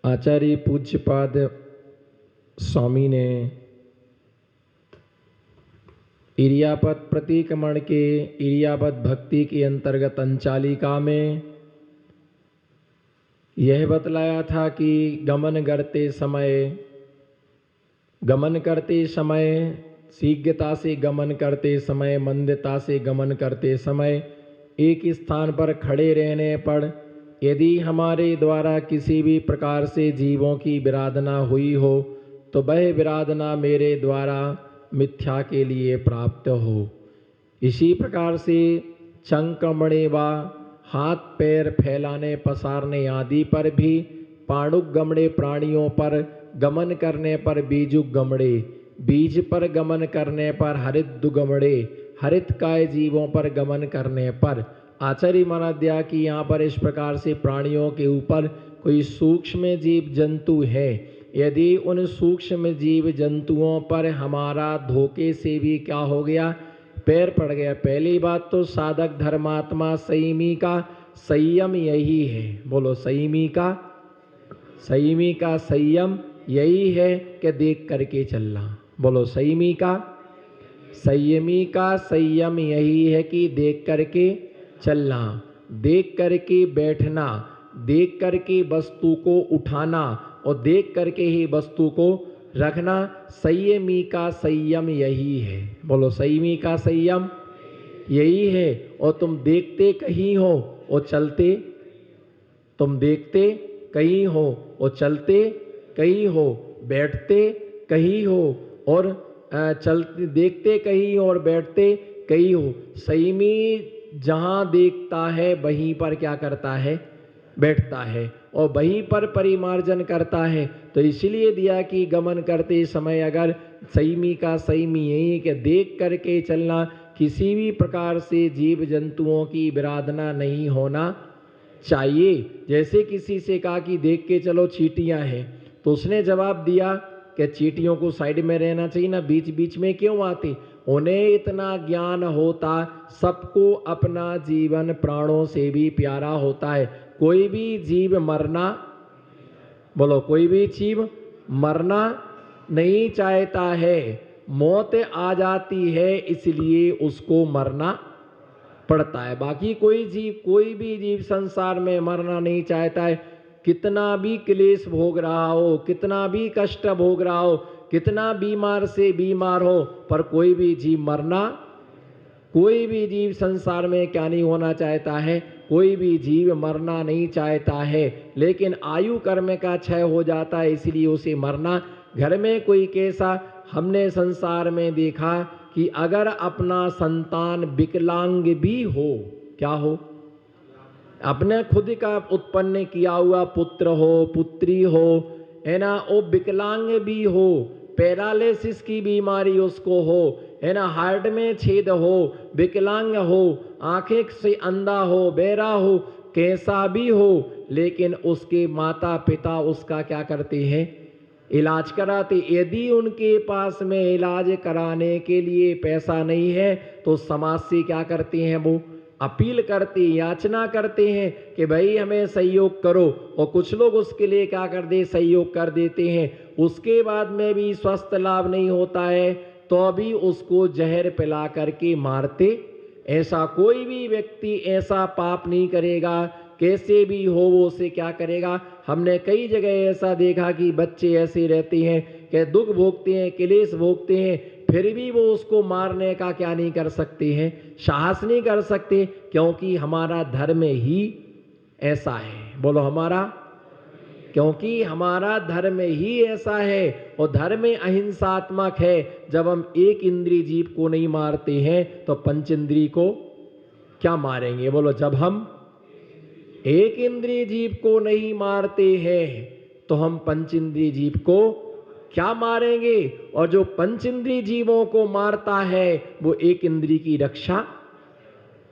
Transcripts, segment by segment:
आचार्य पूज्यपाद स्वामी ने इरियापद प्रतिक्रमण के इरियापद भक्ति के अंतर्गत अंचालिका में यह बतलाया था कि गमन करते समय शीघ्रता से गमन करते समय, मंदता से गमन करते समय एक स्थान पर खड़े रहने पर यदि हमारे द्वारा किसी भी प्रकार से जीवों की विराधना हुई हो तो वह विराधना मेरे द्वारा मिथ्या के लिए प्राप्त हो। इसी प्रकार से चंकमणे व हाथ पैर फैलाने पसारने आदि पर भी पाणुगमणे प्राणियों पर गमन करने पर बीजुगमणे, बीज पर गमन करने पर हरिद्दुगमणे, हरितकाय जीवों पर गमन करने पर आचार्य महाराज दिया कि यहाँ पर इस प्रकार से प्राणियों के ऊपर कोई सूक्ष्म जीव जंतु है, यदि उन सूक्ष्म जीव जंतुओं पर हमारा धोखे से भी क्या हो गया, पैर पड़ गया। पहली बात तो साधक धर्मात्मा संयमी का संयम यही है। बोलो संयमी का संयम यही है कि देख करके चलना। बोलो संयमी का संयम यही है कि देख करके चलना, देख करके बैठना, देख करके वस्तु को उठाना और देख करके ही वस्तु को रखना। संयमी का संयम यही है। बोलो संयमी का संयम यही है। और तुम देखते कहीं हो और चलते, तुम देखते कहीं हो और चलते कहीं हो, बैठते कहीं हो और चलते, देखते कहीं और बैठते कहीं हो। संयमी जहाँ देखता है वहीं पर क्या करता है, बैठता है और वहीं पर परिमार्जन करता है। तो इसलिए दिया कि गमन करते समय अगर संयमी का संयमी यही कि देख करके चलना, किसी भी प्रकार से जीव जंतुओं की विराधना नहीं होना चाहिए। जैसे किसी से कहा कि देख के चलो चींटियां हैं, तो उसने जवाब दिया कि चींटियों को साइड में रहना चाहिए ना, बीच बीच में क्यों आती। उन्हें इतना ज्ञान होता, सबको अपना जीवन प्राणों से भी प्यारा होता है। कोई भी जीव मरना, बोलो कोई भी जीव मरना नहीं चाहता है, मौत आ जाती है इसलिए उसको मरना पड़ता है। बाकी कोई भी जीव संसार में मरना नहीं चाहता है। कितना भी क्लेश भोग रहा हो, कितना भी कष्ट भोग रहा हो, कितना बीमार से बीमार हो, पर कोई भी जीव मरना, कोई भी जीव संसार में क्या नहीं होना चाहता है, कोई भी जीव मरना नहीं चाहता है। लेकिन आयु कर्म का क्षय हो जाता है इसलिए उसे मरना। घर में कोई कैसा हमने संसार में देखा कि अगर अपना संतान विकलांग भी हो, क्या हो, अपने खुद का उत्पन्न किया हुआ पुत्र हो पुत्री हो, है ना, वो विकलांग भी हो, पैरालिसिस की बीमारी उसको हो, है ना, हार्ट में छेद हो, विकलांग हो, आंखें से अंधा हो, बहरा हो, कैसा भी हो, लेकिन उसके माता पिता उसका क्या करते हैं, इलाज कराते। यदि उनके पास में इलाज कराने के लिए पैसा नहीं है तो समाज से क्या करते हैं, वो अपील करते, याचना करते हैं कि भाई हमें सहयोग करो, और कुछ लोग उसके लिए क्या कर दे, सहयोग कर देते हैं। उसके बाद में भी स्वस्थ लाभ नहीं होता है तो अभी उसको जहर पिला करके मारते। ऐसा कोई भी व्यक्ति ऐसा पाप नहीं करेगा, कैसे भी हो वो उसे क्या करेगा। हमने कई जगह ऐसा देखा कि बच्चे ऐसे रहते हैं कि दुख भोगते हैं, क्लेश भोगते हैं, फिर भी वो उसको मारने का क्या नहीं कर सकते हैं, साहस नहीं कर सकते, क्योंकि हमारा धर्म ही ऐसा है। बोलो हमारा, क्योंकि हमारा धर्म ही ऐसा है और धर्म अहिंसात्मक है। जब हम एक इंद्रिय जीव को नहीं मारते हैं तो पंच इंद्रिय को क्या मारेंगे। बोलो जब हम एक इंद्रिय जीव को नहीं मारते हैं तो हम पंच इंद्रिय जीव को क्या मारेंगे। और जो पंच इंद्रिय जीवों को मारता है वो एक इंद्रिय की रक्षा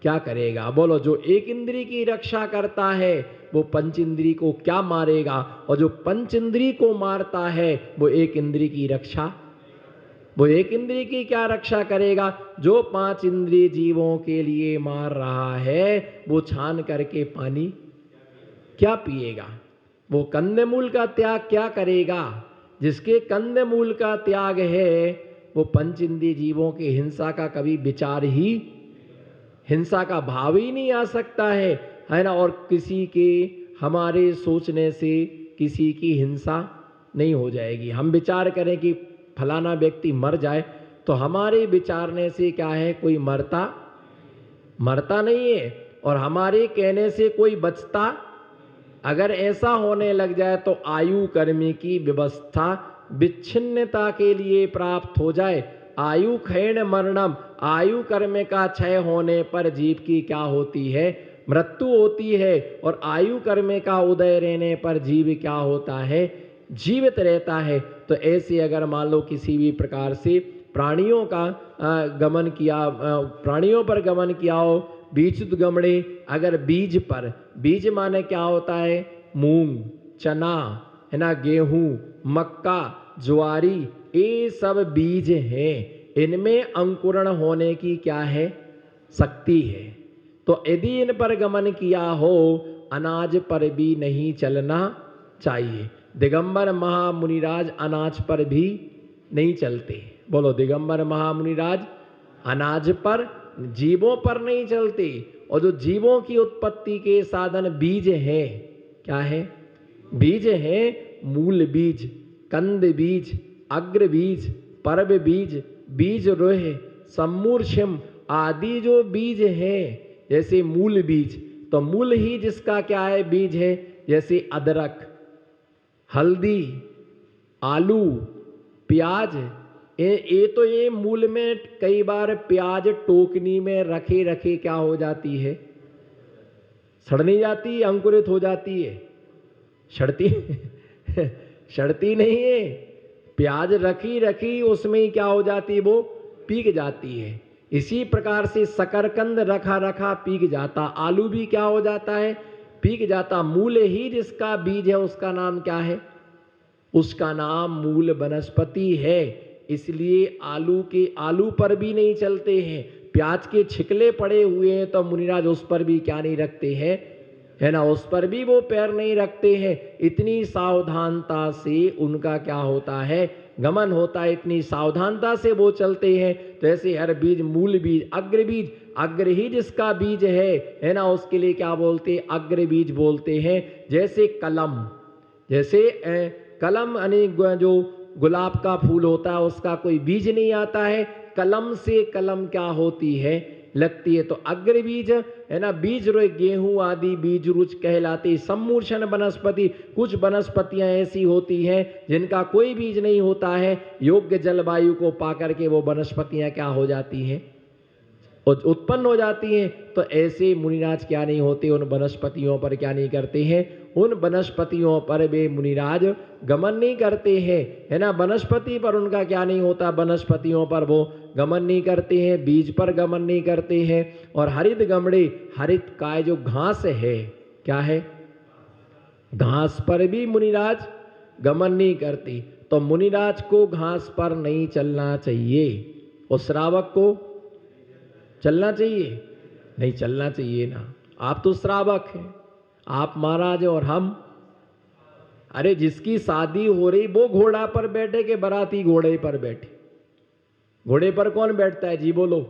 क्या करेगा। बोलो जो एक इंद्रिय की रक्षा करता है वो पंच इंद्रिय को क्या मारेगा, और जो पंच इंद्रिय को मारता है वो एक इंद्रिय की रक्षा, वो एक इंद्रिय की क्या रक्षा करेगा। जो पांच इंद्रिय जीवों के लिए मार रहा है वो छान करके पानी क्या पिएगा। वो कंदमूल का त्याग क्या करेगा? जिसके कंदमूल का त्याग है वो पंच इंद्रिय जीवों की हिंसा का कभी विचार ही, हिंसा का भाव ही नहीं आ सकता है ना। और किसी के हमारे सोचने से किसी की हिंसा नहीं हो जाएगी। हम विचार करें कि फलाना व्यक्ति मर जाए तो हमारे विचारने से क्या है, कोई मरता नहीं है, और हमारे कहने से कोई बचता। अगर ऐसा होने लग जाए तो आयु कर्म की व्यवस्था विच्छिन्नता के लिए प्राप्त हो जाए। आयु क्षीण मरणम, आयु कर्म का क्षय होने पर जीव की क्या होती है, मृत्यु होती है। और आयु कर्म का उदय रहने पर जीव क्या होता है, जीवित रहता है। तो ऐसे अगर मान लो किसी भी प्रकार से प्राणियों का गमन किया, प्राणियों पर गमन किया हो, बीज गमड़े, अगर बीज पर, बीज माने क्या होता है, मूंग, चना है ना, गेहूं, मक्का, ज्वारी, ये सब बीज हैं। इनमें अंकुरण होने की क्या है, शक्ति है। तो यदि इन पर गमन किया हो, अनाज पर भी नहीं चलना चाहिए। दिगंबर महामुनिराज अनाज पर भी नहीं चलते। बोलो, दिगंबर महामुनिराज अनाज पर, जीवों पर नहीं चलते। और जो जीवों की उत्पत्ति के साधन बीज है, क्या है, बीज है, मूल बीज, कंद बीज, अग्र बीज, पर्व बीज, बीज रोह, सम्मूर्छिम आदि जो बीज है, जैसे मूल बीज, तो मूल ही जिसका क्या है, बीज है। जैसे अदरक, हल्दी, आलू, प्याज, ये तो ये मूल में कई बार प्याज टोकनी में रखे रखे क्या हो जाती है, सड़ नहीं जाती, अंकुरित हो जाती है, सड़ती सड़ती नहीं है। प्याज रखी रखी उसमें ही क्या हो जाती है, वो पीक जाती है। इसी प्रकार से शकरकंद रखा रखा पीक जाता, आलू भी क्या हो जाता है, पीक जाता। मूल ही जिसका बीज है उसका नाम क्या है, उसका नाम मूल वनस्पति है। इसलिए आलू पर भी नहीं चलते हैं। प्याज के छिकले पड़े हुए हैं तो मुनिराज उस पर भी क्या नहीं रखते हैं, है ना, उस पर भी वो पैर नहीं रखते हैं। इतनी सावधानता से उनका क्या होता है, गमन होता है, इतनी सावधानता से वो चलते हैं। तो ऐसे हर बीज, मूल बीज, अग्र बीज, अग्र ही जिसका बीज है ना, उसके लिए क्या बोलते हैं, अग्र बीज बोलते हैं। जैसे कलम, जैसे कलम यानी जो गुलाब का फूल होता है उसका कोई बीज नहीं आता है, कलम से कलम क्या होती है, लगती है। तो अग्र बीज है ना, बीज रो गेहूं आदि बीज रुच कहलाती। सम्मूर्छन वनस्पति, कुछ वनस्पतियां ऐसी होती हैं जिनका कोई बीज नहीं होता है, योग्य जलवायु को पाकर के वो वनस्पतियां क्या हो जाती हैं, उत्पन्न हो जाती हैं। तो ऐसे मुनिराज क्या नहीं होते, उन वनस्पतियों पर क्या नहीं करते हैं, उन वनस्पतियों पर वे मुनिराज गमन नहीं करते हैं, है ना। वनस्पति पर उनका क्या नहीं होता, वनस्पतियों पर वो गमन नहीं करते हैं, बीज पर गमन नहीं करते हैं। और हरित गमड़े, हरित काय जो घास है, क्या है, घास पर भी मुनिराज गमन नहीं करती। तो मुनिराज को घास पर नहीं चलना चाहिए, और श्रावक को चलना चाहिए, नहीं चलना चाहिए ना। आप तो श्रावक हैं, आप महाराज और हम, अरे जिसकी शादी हो रही वो घोड़ा पर बैठे के बाराती घोड़े पर बैठे, घोड़े पर कौन बैठता है जी बोलो,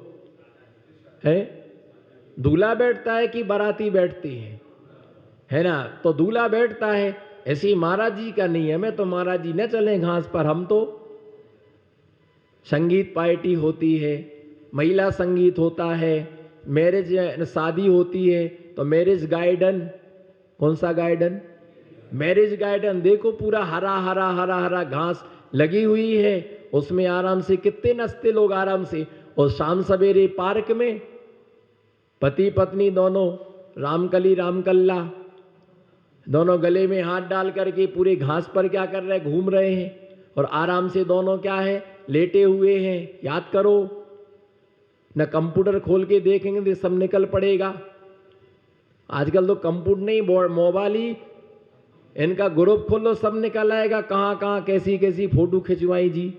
है दूल्हा बैठता है कि बाराती बैठती है ना। तो दूल्हा बैठता है, ऐसी महाराज जी का नहीं है। मैं तो महाराज जी न चले घास पर, हम तो संगीत पार्टी होती है, महिला संगीत होता है, मैरिज शादी होती है तो मैरिज गार्डन, कौन सा गार्डन, मैरिज गार्डन, देखो पूरा हरा हरा हरा हरा घास लगी हुई है, उसमें आराम से कितने नचते लोग आराम से। और शाम सवेरे पार्क में पति पत्नी दोनों रामकली रामकल्ला दोनों गले में हाथ डाल करके पूरे घास पर क्या कर रहे हैं, घूम रहे हैं। और आराम से दोनों क्या है, लेटे हुए हैं। याद करो न, कंप्यूटर खोल के देखेंगे तो सब निकल पड़ेगा। आजकल तो कंप्यूटर नहीं, मोबाइल ही, इनका ग्रुप खोलो सब निकल आएगा, कहाँ कहाँ कैसी कैसी फोटो खिंचवाई जी।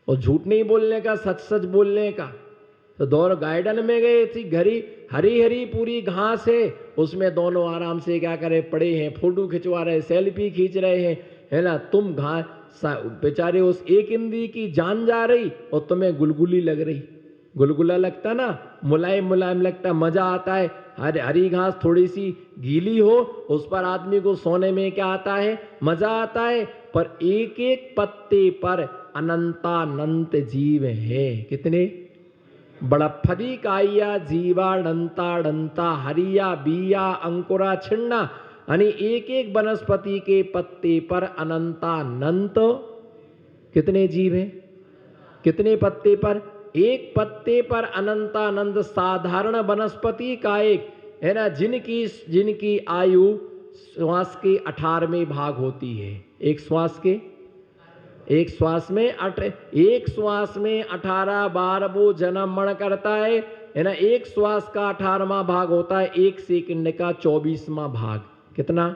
और झूठ नहीं बोलने का, सच सच बोलने का, तो दोनों गार्डन में गए थी, घरी हरी हरी पूरी घास है, उसमें दोनों आराम से क्या करे पड़े हैं, फोटो खिंचवा रहे, सेल्फी खींच रहे हैं, है ना। तुम बेचारे उस एक इंद्री की जान जा रही और तुम्हें गुलगुली लग रही। गुलगुला लगता ना, मुलायम मुलायम लगता, मजा आता है। हरी घास थोड़ी सी गीली हो, उस पर आदमी को सोने में क्या आता है, मजा आता है। पर एक एक पत्ते पर अनंतानंत जीव है। कितने? बड़फदी काया जीवा डंता डंता हरिया बिया अंकुरा छिन्ना, यानी एक एक वनस्पति के पत्ते पर अनंतानंत कितने जीव हैं? कितने पत्ते पर? एक पत्ते पर अनंतानंत साधारण वनस्पति का एक, है ना, जिनकी आयु श्वास के 18वें भाग होती है। एक श्वास में 18 बार वो जन्म मरण करता है ना। एक श्वास का 18वां भाग होता है, एक सेकंड का 24वां भाग। कितना?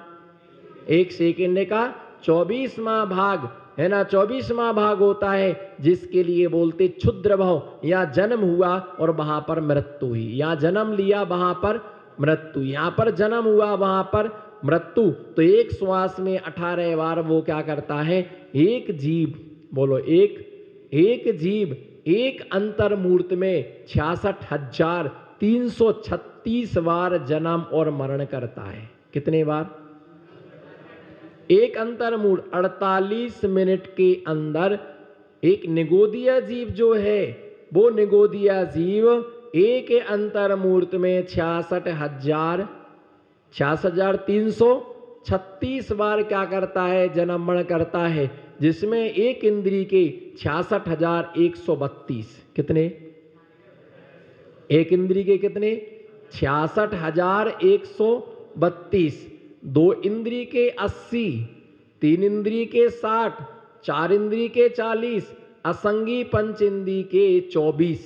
एक सेकंड का 24वां भाग, है ना, 24वां भाग होता है, जिसके लिए बोलते क्षुद्र भव। या जन्म हुआ और वहां पर मृत्यु हुई, या जन्म लिया वहां पर मृत्यु, यहां पर जन्म हुआ वहां पर मृत्यु। तो एक श्वास में 18 बार वो क्या करता है, एक जीव, बोलो एक जीव एक अंतर्मूर्त में 66,336 बार जन्म और मरण करता है। कितने बार? एक अंतर्मूर्त 48 मिनट के अंदर एक निगोदिया जीव जो है, वो निगोदिया जीव एक अंतर्मूर्त में 66,336 बार क्या करता है, जन्म मरण करता है, जिसमें एक इंद्री के 66,132। कितने? एक इंद्री के कितने? 66,132। दो इंद्री के 80, तीन इंद्री के 60, चार इंद्री के 40, असंगी पंच इंद्री के 24,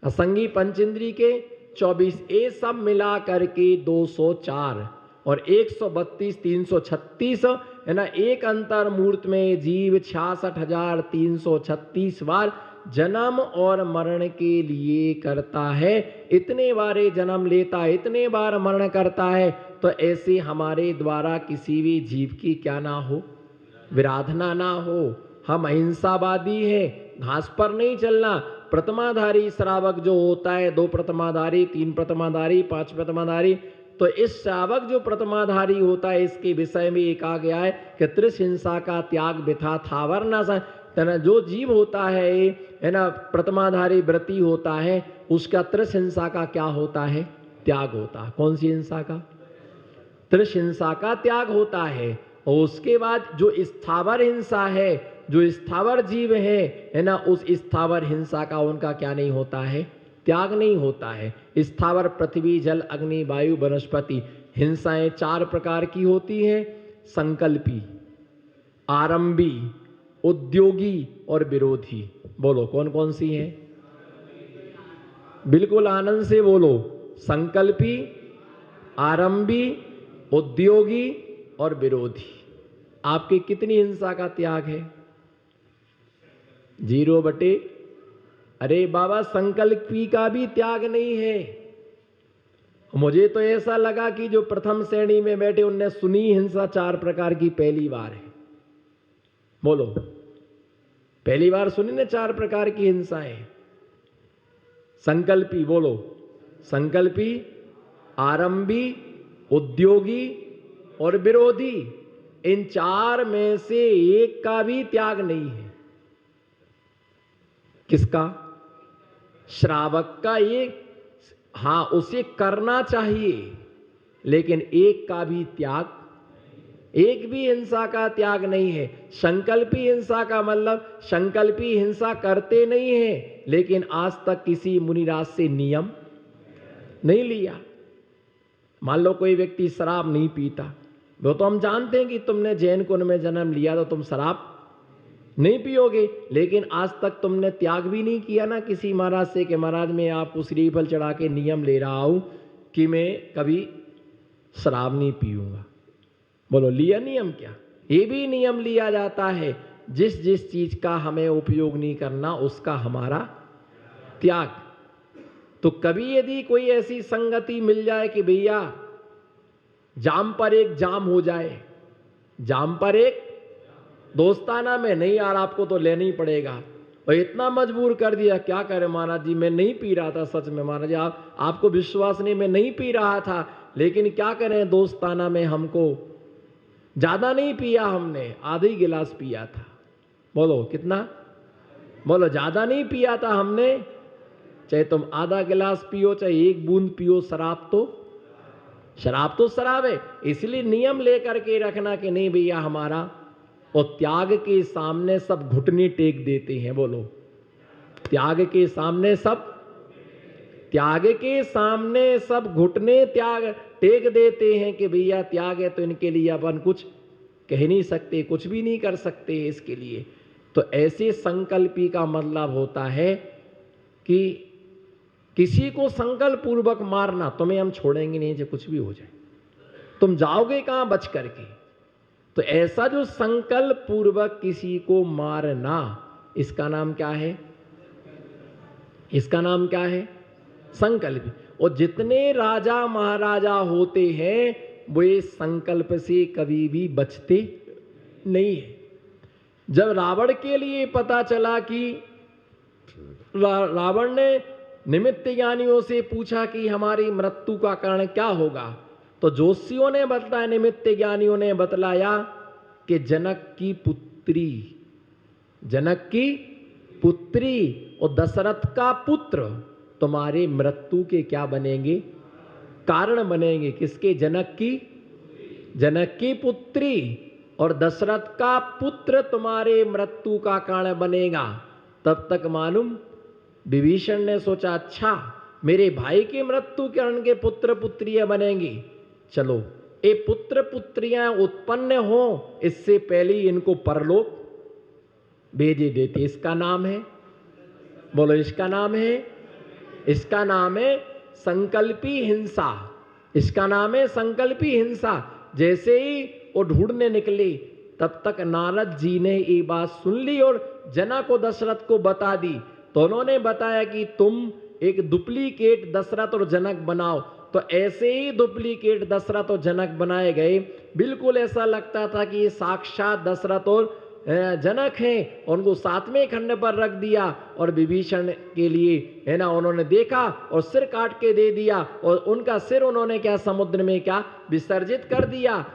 असंगी पंच इंद्री के 24, ये सब मिला करके 204 और 132 336, है ना। एक अंतर्मूर्त में जीव 66,336 बार जन्म और मरण के लिए करता है। इतने बार जन्म लेता है, इतने बार मरण करता है। तो ऐसे हमारे द्वारा किसी भी जीव की क्या ना हो, विराधना ना हो। हम अहिंसावादी हैं, घास पर नहीं चलना। प्रतिमाधारी श्रावक जो होता है, 2 प्रतिमाधारी, 3 प्रतिमाधारी, 5 प्रतिमाधारी, तो इस श्रावक जो प्रतिमाधारी होता है, इसके विषय में एक आ गया है कि त्रिश हिंसा का त्याग बिथा थावर न सा। जो जीव होता है ना, प्रतिमाधारी व्रती होता है, उसका त्रिश हिंसा का क्या होता है, त्याग होता है। कौन सी हिंसा का? त्रिश हिंसा का त्याग होता है। और उसके बाद जो स्थावर हिंसा है, जो स्थावर जीव है ना, उस स्थावर हिंसा का उनका क्या नहीं होता है, त्याग नहीं होता है। स्थावर पृथ्वी जल अग्नि वायु वनस्पति हिंसाएं 4 प्रकार की होती हैं, संकल्पी, आरंभी, उद्योगी और विरोधी। बोलो कौन कौन सी हैं? बिल्कुल आनंद से बोलो। संकल्पी, आरंभी, उद्योगी और विरोधी। आपकी कितनी हिंसा का त्याग है? 0/। अरे बाबा, संकल्पी का भी त्याग नहीं है। मुझे तो ऐसा लगा कि जो प्रथम श्रेणी में बैठे उनने सुनी हिंसा 4 प्रकार की पहली बार है। बोलो, पहली बार सुनी ना 4 प्रकार की हिंसाएं। संकल्पी, बोलो, संकल्पी, आरंभी, उद्योगी और विरोधी। इन 4 में से एक का भी त्याग नहीं है। किसका? श्रावक का। एक, हां, उसे करना चाहिए, लेकिन एक का भी त्याग, एक भी हिंसा का त्याग नहीं है। संकल्पी हिंसा का मतलब संकल्पी हिंसा करते नहीं है, लेकिन आज तक किसी मुनिराज से नियम नहीं लिया। मान लो कोई व्यक्ति शराब नहीं पीता, वो तो हम जानते हैं कि तुमने जैन कुल में जन्म लिया तो तुम शराब नहीं पियोगे, लेकिन आज तक तुमने त्याग भी नहीं किया ना किसी महाराज से कि महाराज मैं आपको श्रीफल चढ़ा के नियम ले रहा हूं कि मैं कभी शराब नहीं पीऊंगा। बोलो, लिया नियम क्या? ये भी नियम लिया जाता है, जिस जिस चीज का हमें उपयोग नहीं करना उसका हमारा त्याग। तो कभी यदि कोई ऐसी संगति मिल जाए कि भैया जाम पर एक जाम हो जाए, जाम पर एक दोस्ताना में, नहीं यार आपको तो लेना ही पड़ेगा, और इतना मजबूर कर दिया, क्या करे महाराज जी मैं नहीं पी रहा था, सच में महाराज जी आपको विश्वास नहीं, मैं नहीं पी रहा था, लेकिन क्या करें दोस्ताना में हमको, ज्यादा नहीं पिया हमने, आधा ही गिलास पिया था। बोलो कितना, बोलो ज्यादा नहीं पिया था हमने, चाहे तुम आधा गिलास पियो चाहे एक बूंद पियो, शराब तो शराब है। इसलिए नियम लेकर के रखना कि नहीं भैया हमारा, और त्याग के सामने सब घुटने टेक देते हैं। बोलो त्याग के सामने सब घुटने टेक देते हैं कि भैया त्याग है तो इनके लिए अपन कुछ कह नहीं सकते, कुछ भी नहीं कर सकते इसके लिए। तो ऐसे संकल्पी का मतलब होता है कि किसी को संकल्प पूर्वक मारना, तुम्हें हम छोड़ेंगे नहीं चाहे कुछ भी हो जाए, तुम जाओगे कहां बच करके। तो ऐसा जो संकल्प पूर्वक किसी को मारना, इसका नाम क्या है, इसका नाम क्या है, संकल्प। और जितने राजा महाराजा होते हैं वो इस संकल्प से कभी भी बचते नहीं है। जब रावण के लिए पता चला कि रावण ने निमित्त ज्ञानियों से पूछा कि हमारी मृत्यु का कारण क्या होगा, तो ज्योतिषियों ने बतलाया, निमित्त ज्ञानियों ने बतलाया कि जनक की पुत्री और दशरथ का पुत्र तुम्हारे मृत्यु के क्या बनेंगे, कारण बनेंगे। किसके, जनक की पुत्री और दशरथ का पुत्र तुम्हारे मृत्यु का कारण बनेगा। तब तक मालूम विभीषण ने सोचा, अच्छा मेरे भाई की मृत्यु के कारण के पुत्र पुत्रियां बनेंगी, चलो ये पुत्र पुत्रियां उत्पन्न हो इससे पहले ही इनको परलोक भेजे देते। इसका नाम है, बोलो इसका नाम है, इसका नाम है संकल्पी हिंसा, इसका नाम है संकल्पी हिंसा। जैसे ही वो ढूंढने निकले तब तक नारद जी ने ये बात सुन ली और जनक को दशरथ को बता दी। तो उन्होंने बताया कि तुम एक डुप्लीकेट दशरथ और जनक बनाओ। तो ऐसे ही डुप्लीकेट दशरथ और जनक बनाए गए। बिल्कुल ऐसा लगता था कि ये साक्षात दशरथ और जनक हैं, और उनको सातवें खंड पर रख दिया और विभीषण के लिए है ना उन्होंने देखा और सिर काट के दे दिया, और उनका सिर उन्होंने क्या समुद्र में क्या विसर्जित कर दिया।